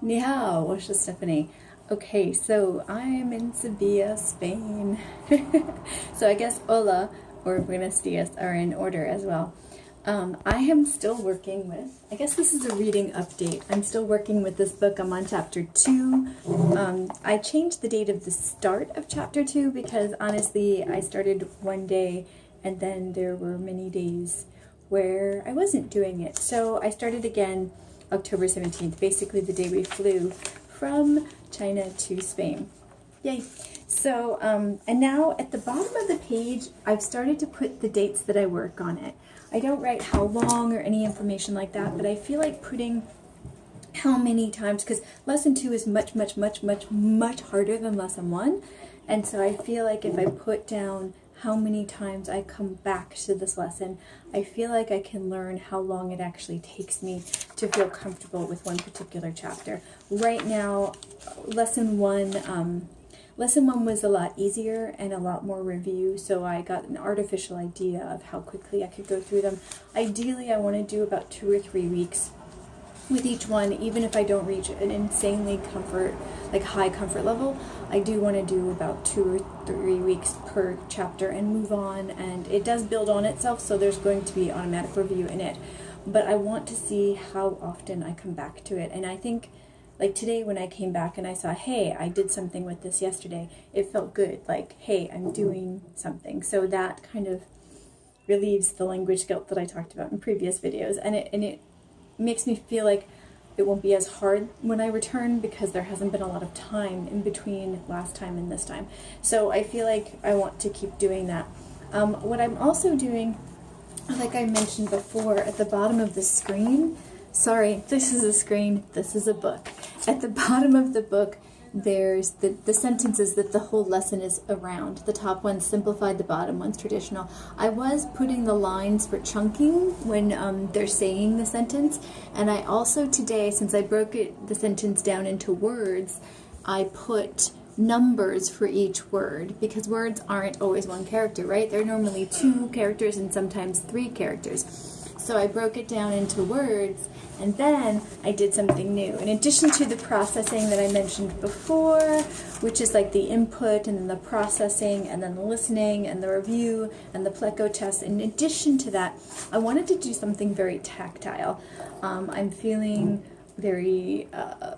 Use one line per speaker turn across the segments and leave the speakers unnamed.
Ni hao, 我是 Stephanie. Okay, so I'm in Seville, Spain. So I guess hola or buenos dias are in order as well. I am still working with, I guess this is a reading update. I'm still working with this book. I'm on chapter 2. I changed the date of the start of chapter 2 because honestly, I started one day and then there were many days where I wasn't doing it. So I started again October 17th, basically the day we flew from China to Spain. Yay! So, and now at the bottom of the page, I've started to put the dates that I work on it. I don't write how long or any information like that, but I feel like putting how many times, because lesson 2 is much harder than lesson 1. And so I feel like if I put down how many times I come back to this lesson, I feel like I can learn how long it actually takes me to feel comfortable with one particular chapter. Right now, lesson one was a lot easier and a lot more review, so I got an artificial idea of how quickly I could go through them. Ideally, I want to do about 2 or 3 weeks with each one, even if I don't reach an insanely high comfort level. I do want to do about 2 or 3 weeks per chapter and move on, and it does build on itself, so there's going to be automatic review in it. But I want to see how often I come back to it, and I think like today when I came back and I saw, hey, I did something with this yesterday, it felt good, like, hey, I'm doing something. So that kind of relieves the language guilt that I talked about in previous videos, and it makes me feel like it won't be as hard when I return because there hasn't been a lot of time in between last time and this time. So I feel like I want to keep doing that. What I'm also doing, like I mentioned before, at the bottom of the screen, sorry, this is a screen, this is a book. At the bottom of the book, there's the sentences that the whole lesson is around. The top one's simplified, the bottom one's traditional. I was putting the lines for chunking when they're saying the sentence, and I also today, since I broke the sentence down into words, I put numbers for each word, because words aren't always one character, right? They're normally 2 characters and sometimes 3 characters. So I broke it down into words, and then I did something new. In addition to the processing that I mentioned before, which is like the input and then the processing and then the listening and the review and the pleco test, in addition to that, I wanted to do something very tactile. I'm feeling very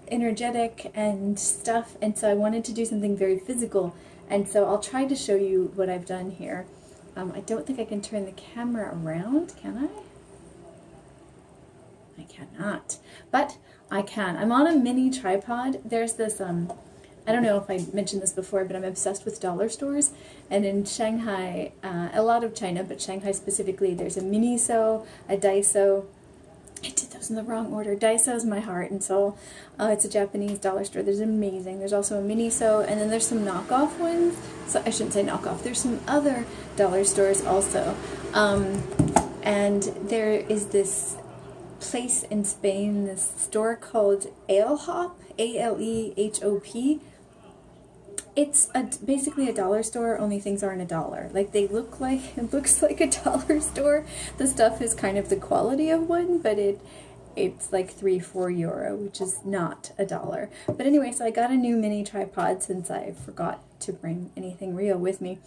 energetic and stuff, and so I wanted to do something very physical. And so I'll try to show you what I've done here. I don't think I can turn the camera around, can I? I cannot, but I can. I'm on a mini tripod. There's this, I don't know if I mentioned this before, but I'm obsessed with dollar stores. And in Shanghai, a lot of China, but Shanghai specifically, there's a Miniso, a Daiso. I did those in the wrong order. Daiso is my heart and soul. It's a Japanese dollar store. There's amazing. There's also a Miniso, and then there's some knockoff ones. So I shouldn't say knockoff. There's some other dollar stores also. And there is this place in Spain, this store called Alehop, A-L-E-H-O-P. It's basically a dollar store, only things aren't $1. Like it looks like a dollar store. The stuff is kind of the quality of one, but it's like 3-4 euro, which is not $1. But anyway, so I got a new mini tripod since I forgot to bring anything real with me.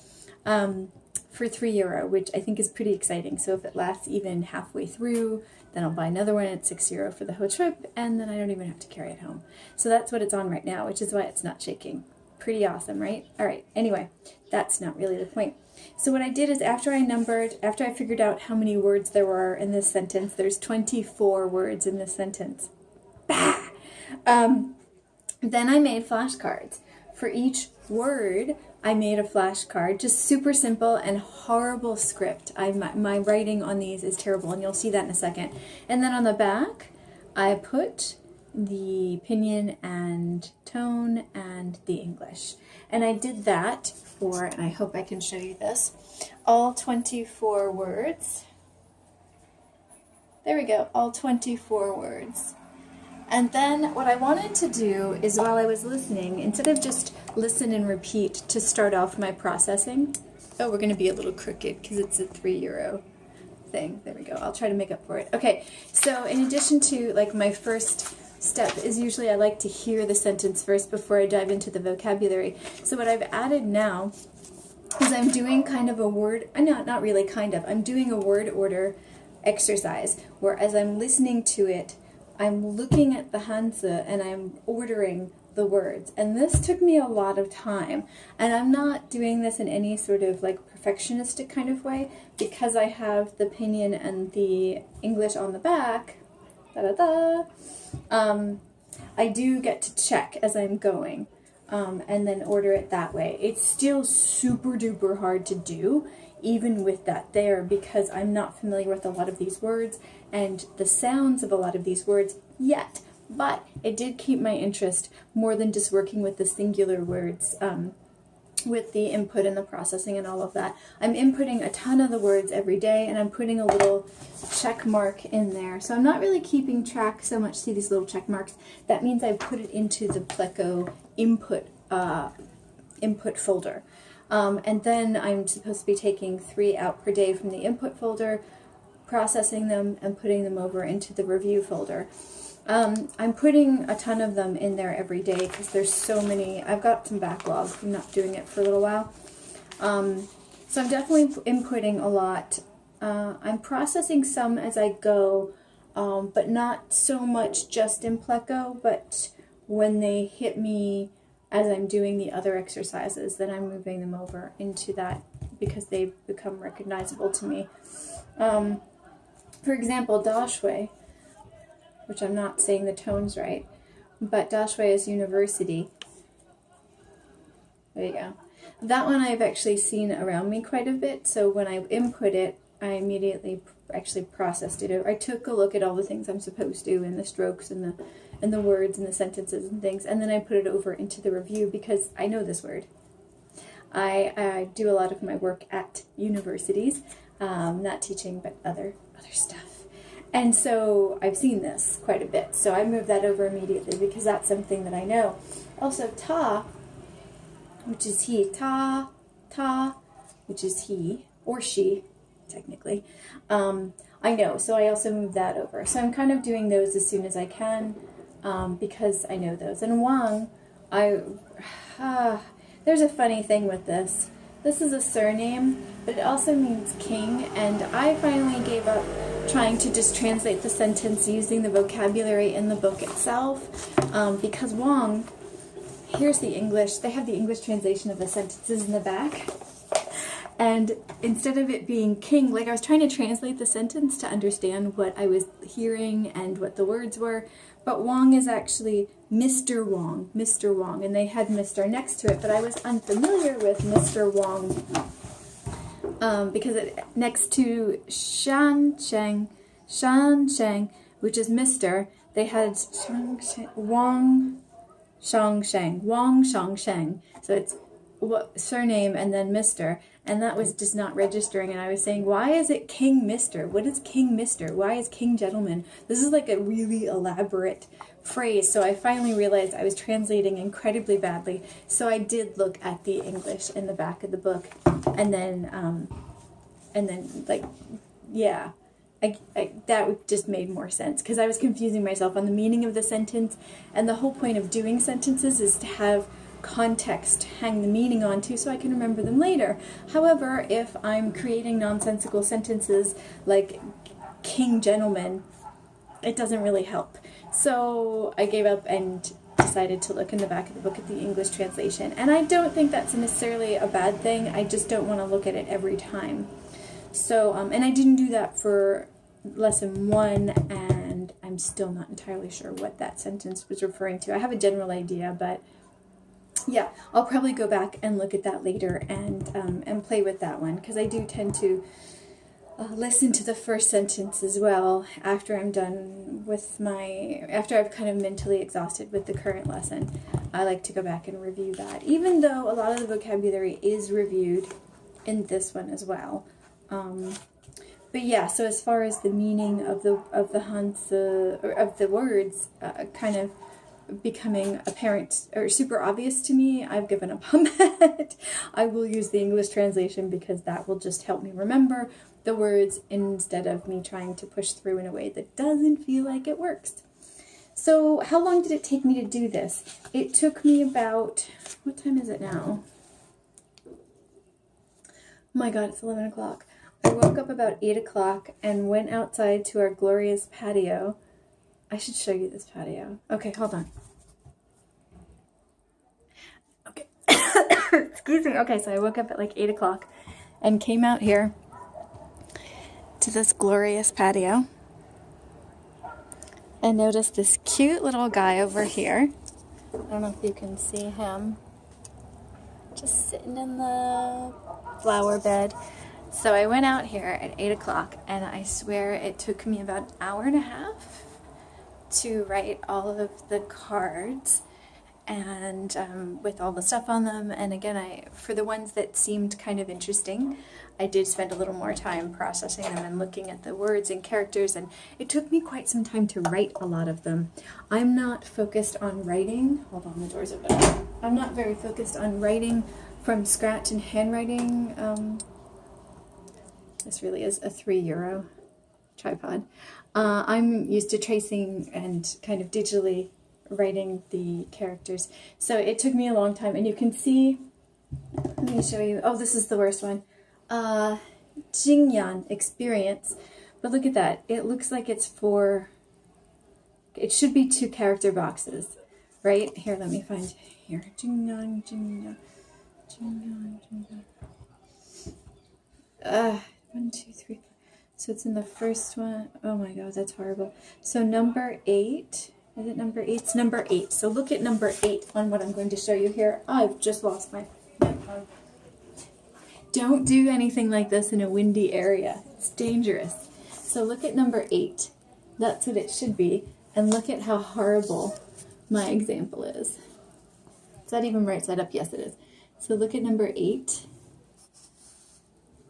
For 3 euro, which I think is pretty exciting. So if it lasts even halfway through, then I'll buy another one at 6 euro for the whole trip, and then I don't even have to carry it home. So that's what it's on right now, which is why it's not shaking. Pretty awesome, right? All right, anyway, that's not really the point. So what I did is after I figured out how many words there were in this sentence, there's 24 words in this sentence. Bah! Then I made flashcards. For each word, I made a flashcard, just super simple and horrible script. My writing on these is terrible, and you'll see that in a second. And then on the back, I put the pinyin and tone and the English. And I did that for, and I hope I can show you this, all 24 words. There we go, all 24 words. And then what I wanted to do is, while I was listening, instead of just listen and repeat to start off my processing, oh, we're going to be a little crooked because it's a 3 euro thing. There we go. I'll try to make up for it. Okay, so in addition to like my first step is usually I like to hear the sentence first before I dive into the vocabulary. So what I've added now is I'm doing kind of a word, no, not really kind of, I'm doing a word order exercise where as I'm listening to it, I'm looking at the Hanse and I'm ordering the words. And this took me a lot of time. And I'm not doing this in any sort of like perfectionistic kind of way because I have the pinyin and the English on the back. I do get to check as I'm going and then order it that way. It's still super duper hard to do even with that there because I'm not familiar with a lot of these words and the sounds of a lot of these words yet. But it did keep my interest more than just working with the singular words, with the input and the processing and all of that. I'm inputting a ton of the words every day and I'm putting a little check mark in there. So I'm not really keeping track so much. See these little check marks? That means I put it into the Pleco input folder. And then I'm supposed to be taking 3 out per day from the input folder, processing them and putting them over into the review folder. I'm putting a ton of them in there every day because there's so many. I've got some backlog from not doing it for a little while. So I'm definitely inputting a lot. I'm processing some as I go, but not so much just in Pleco, but when they hit me as I'm doing the other exercises, then I'm moving them over into that because they've become recognizable to me. For example, Dashway, which I'm not saying the tones right, but Dashway is university. There you go. That one I've actually seen around me quite a bit, so when I input it, I immediately actually processed it. I took a look at all the things I'm supposed to, and the strokes, and the words, and the sentences, and things, and then I put it over into the review because I know this word. I do a lot of my work at universities, not teaching, but other stuff. And so I've seen this quite a bit, so I moved that over immediately because that's something that I know. Also, ta, which is he, ta, which is he, or she, technically, I know, so I also moved that over. So I'm kind of doing those as soon as I can because I know those. And Wang, there's a funny thing with this. This is a surname, but it also means king, and I finally gave up trying to just translate the sentence using the vocabulary in the book itself, because Wang, here's the English, they have the English translation of the sentences in the back, and instead of it being king, like I was trying to translate the sentence to understand what I was hearing and what the words were, but Wang is actually Mr. Wang, and they had Mr. next to it, but I was unfamiliar with Mr. Wang because next to Shan Sheng, which is Mr., they had Wang Shang. So it's surname and then Mr., and that was just not registering, and I was saying, why is it King Mr.? What is King Mr.? Why is King Gentleman? This is like a really elaborate phrase, so I finally realized I was translating incredibly badly, so I did look at the English in the back of the book, and then like, yeah, that just made more sense, because I was confusing myself on the meaning of the sentence, and the whole point of doing sentences is to have context hang the meaning onto so I can remember them later. However, if I'm creating nonsensical sentences like King Gentleman, it doesn't really help. So I gave up and decided to look in the back of the book at the English translation. And I don't think that's necessarily a bad thing. I just don't want to look at it every time. So, and I didn't do that for lesson 1, and I'm still not entirely sure what that sentence was referring to. I have a general idea, but yeah, I'll probably go back and look at that later and play with that one, because I do tend to listen to the first sentence as well after I'm done with after I've kind of mentally exhausted with the current lesson. I like to go back and review that, even though a lot of the vocabulary is reviewed in this one as well. But yeah, so as far as the meaning of the Hanse, or of the words, kind of becoming apparent or super obvious to me, I've given up on that. I will use the English translation because that will just help me remember the words instead of me trying to push through in a way that doesn't feel like it works. So how long did it take me to do this? It took me about, what time is it now? Oh my God, it's 11 o'clock. I woke up about 8 o'clock and went outside to our glorious patio. I should show you this patio. Okay, hold on. Okay. Excuse me. Okay, so I woke up at like 8 o'clock and came out here to this glorious patio and noticed this cute little guy over here. I don't know if you can see him. Just sitting in the flower bed. So I went out here at 8 o'clock and I swear it took me about an hour and a half to write all of the cards and with all the stuff on them. And again, for the ones that seemed kind of interesting, I did spend a little more time processing them and looking at the words and characters, and it took me quite some time to write a lot of them. I'm not focused on writing. Hold on, the door's open. I'm not very focused on writing from scratch and handwriting. This really is a €3 tripod. I'm used to tracing and kind of digitally writing the characters. So it took me a long time, and you can see, let me show you. Oh, this is the worst one. Jingyan, experience. But look at that. It looks like it's for, it should be 2 character boxes, right? Here, let me find here. Jingyan, Jingyan, Jingyan, Jingyan. 1, 2, 3, 4. So it's in the first one. Oh my God, that's horrible. So number 8. Is it number 8? It's number 8. So look at number 8 on what I'm going to show you here. I've just lost my phone. Don't do anything like this in a windy area. It's dangerous. So look at number 8. That's what it should be. And look at how horrible my example is. Is that even right side up? Yes, it is. So look at number 8.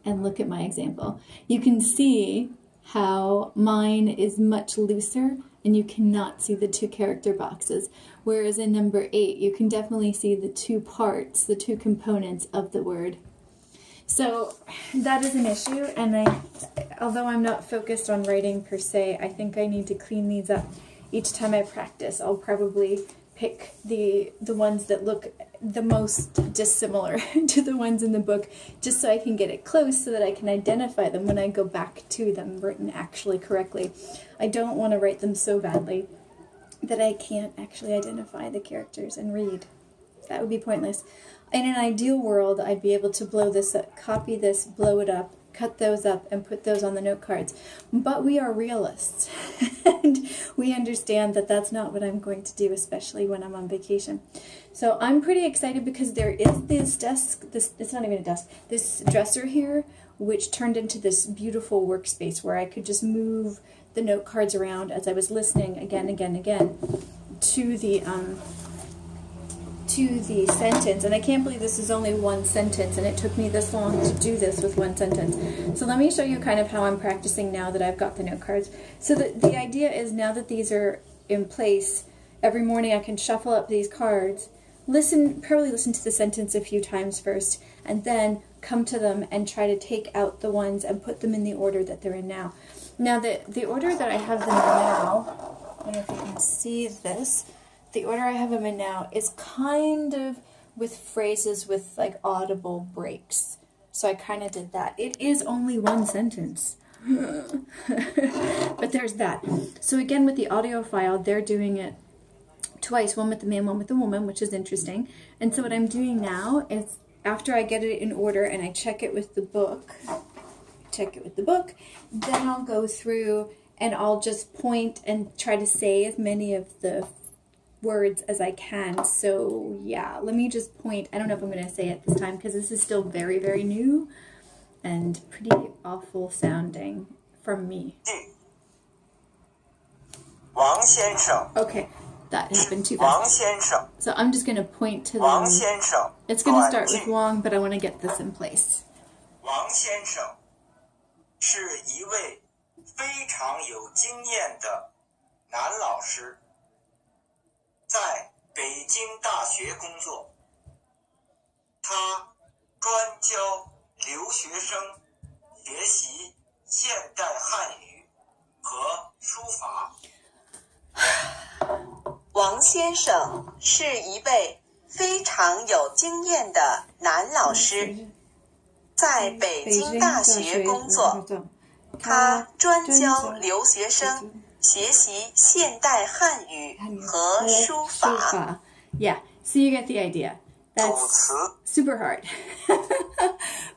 And look at my example. You can see how mine is much looser and you cannot see the 2 character boxes. Whereas in number 8, you can definitely see the 2 parts, the 2 components of the word. So that is an issue, and although I'm not focused on writing per se, I think I need to clean these up each time I practice. I'll probably pick the ones that look the most dissimilar to the ones in the book, just so I can get it close so that I can identify them when I go back to them written actually correctly. I don't want to write them so badly that I can't actually identify the characters and read. That would be pointless. In an ideal world, I'd be able to blow this up, copy this, blow it up, cut those up, and put those on the note cards. But we are realists, and we understand that that's not what I'm going to do, especially when I'm on vacation. So I'm pretty excited because there is this desk, it's not even a desk, this dresser here, which turned into this beautiful workspace where I could just move the note cards around as I was listening again to the sentence. And I can't believe this is only one sentence, and it took me this long to do this with one sentence. So let me show you kind of how I'm practicing now that I've got the note cards. So the idea is, now that these are in place, every morning I can shuffle up these cards, probably listen to the sentence a few times first, and then come to them and try to take out the ones and put them in the order that they're in now. Now the order that I have them in now, I don't know if you can see this, the order I have them in now is kind of with phrases with like audible breaks. So I kind of did that. It is only one sentence. But there's that. So again, with the audio file, they're doing it twice, one with the man, one with the woman, which is interesting. And so what I'm doing now is, after I get it in order and I check it with the book, then I'll go through and I'll just point and try to say as many of the words as I can. So yeah, let me just point. I don't know if I'm going to say it this time because this is still very, very new and pretty awful sounding from me.
Wang 先生.
Okay, that happened too fast. So I'm just going to point to them. It's going to start with Wang, but I want to get this in place.
Wang 先生是一位非常有经验的男老师，在北京大学工作。他专教留学生学习现代汉语和书法。王先生是一位非常有经验的男老师，在北京大学工作。他专教留学生学习现代汉语和书法。
Yeah, so you get the idea. That's super hard.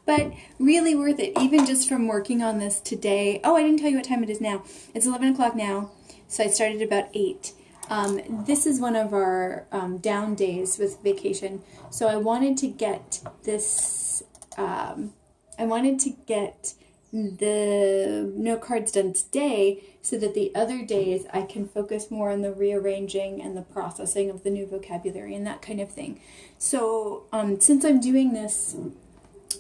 But really worth it, even just from working on this today. Oh, I didn't tell you what time it is now. It's 11 o'clock now, so I started about 8. This is one of our down days with vacation. So I wanted to get this, I wanted to get the note cards done today so that the other days I can focus more on the rearranging and the processing of the new vocabulary and that kind of thing. So since I'm doing this,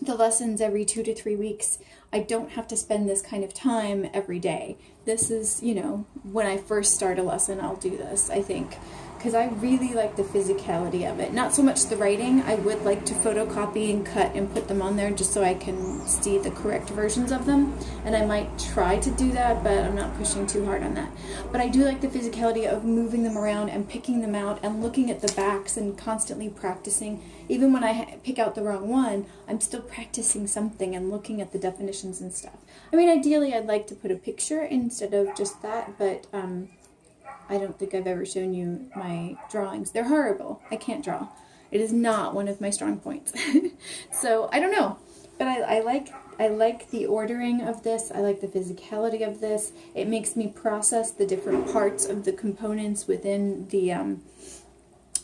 the lessons every 2 to 3 weeks, I don't have to spend this kind of time every day. This is, you know, when I first start a lesson, I'll do this, I think, because I really like the physicality of it. Not so much the writing. I would like to photocopy and cut and put them on there just so I can see the correct versions of them. And I might try to do that, but I'm not pushing too hard on that. But I do like the physicality of moving them around and picking them out and looking at the backs and constantly practicing. Even when I pick out the wrong one, I'm still practicing something and looking at the definitions and stuff. I mean, ideally, I'd like to put a picture instead of just that, but I don't think I've ever shown you my drawings. They're horrible. I can't draw. It is not one of my strong points. So I don't know, but I like the ordering of this. I like the physicality of this. It makes me process the different parts of the components within the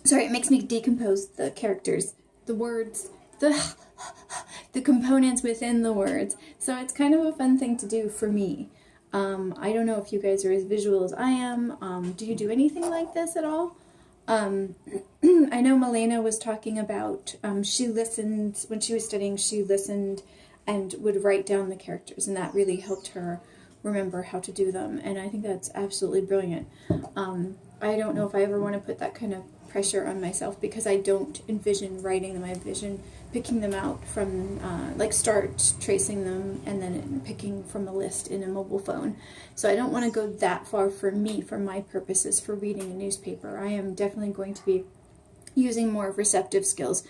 it makes me decompose the characters, the words, the components within the words. So it's kind of a fun thing to do for me. I don't know if you guys are as visual as I am. Do you do anything like this at all? I know Milena was talking about, she listened, when she was studying, she listened and would write down the characters, and that really helped her remember how to do them, and I think that's absolutely brilliant. I don't know if I ever want to put that kind of pressure on myself because I don't envision writing them. I envision picking them out from, start tracing them and then picking from a list in a mobile phone. So I don't want to go that far for me, for my purposes, for reading a newspaper. I am definitely going to be using more receptive skills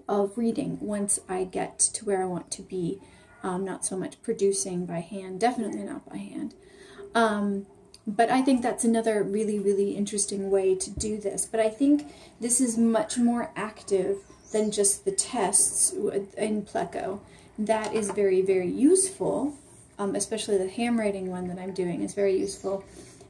of reading once I get to where I want to be. Not so much producing by hand, definitely not by hand. But I think that's another really, really interesting way to do this. But I think this is much more active than just the tests in Pleco. That is very, very useful, especially the handwriting one that I'm doing is very useful.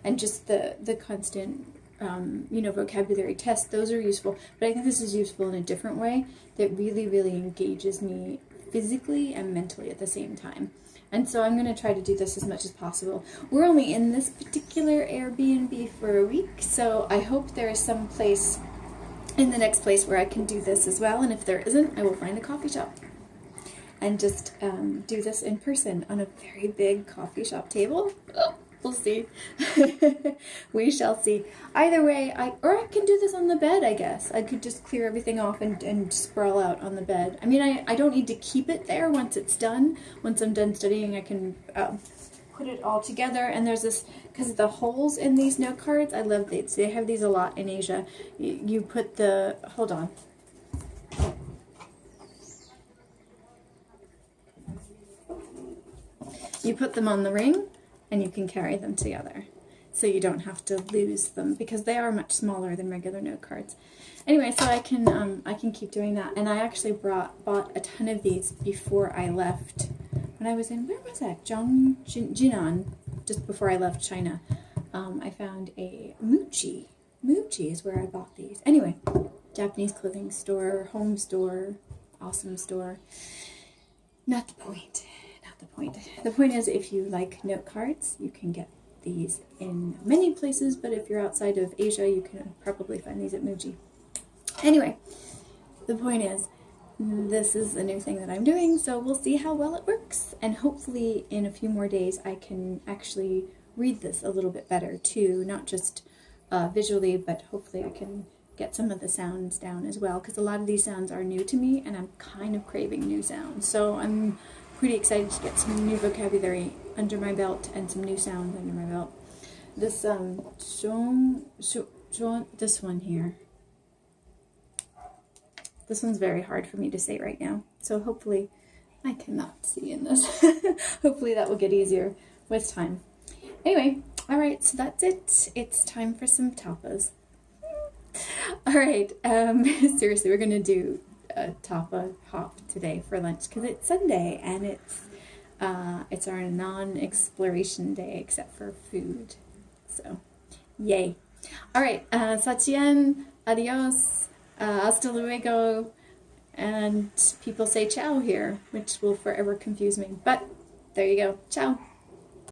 And just the constant, vocabulary tests, those are useful. But I think this is useful in a different way that really, really engages me physically and mentally at the same time. And so I'm going to try to do this as much as possible. We're only in this particular Airbnb for a week, so I hope there is some place in the next place where I can do this as well. And if there isn't, I will find a coffee shop and just do this in person on a very big coffee shop table. Oh, we'll see. We shall see. Either way, I can do this on the bed, I guess. I could just clear everything off and sprawl out on the bed. I mean, I don't need to keep it there once it's done. Once I'm done studying, I can put it all together. And there's this, because of the holes in these note cards, I love these. They have these a lot in Asia. You put the, hold on. You put them on the ring, and you can carry them together, so you don't have to lose them because they are much smaller than regular note cards. Anyway, so I can keep doing that, and I actually bought a ton of these before I left. When I was in, where was that? Jinan, just before I left China. I found a Muji. Muji is where I bought these. Anyway, Japanese clothing store, home store, awesome store. Not the point. The point is, if you like note cards, you can get these in many places, but if you're outside of Asia, you can probably find these at Muji. Anyway, the point is, this is a new thing that I'm doing, so we'll see how well it works, and hopefully in a few more days I can actually read this a little bit better too, not just visually, but hopefully I can get some of the sounds down as well, because a lot of these sounds are new to me, and I'm kind of craving new sounds, so I'm pretty excited to get some new vocabulary under my belt and some new sounds under my belt. This this one here. This one's very hard for me to say right now. So hopefully, I cannot see in this. Hopefully that will get easier with time. Anyway, all right, so that's it. It's time for some tapas. All right, seriously, we're gonna do a tapa hop today for lunch because it's Sunday and it's our non-exploration day except for food. So, yay! All right, Satien, adios, hasta luego, and people say ciao here, which will forever confuse me. But there you go, ciao.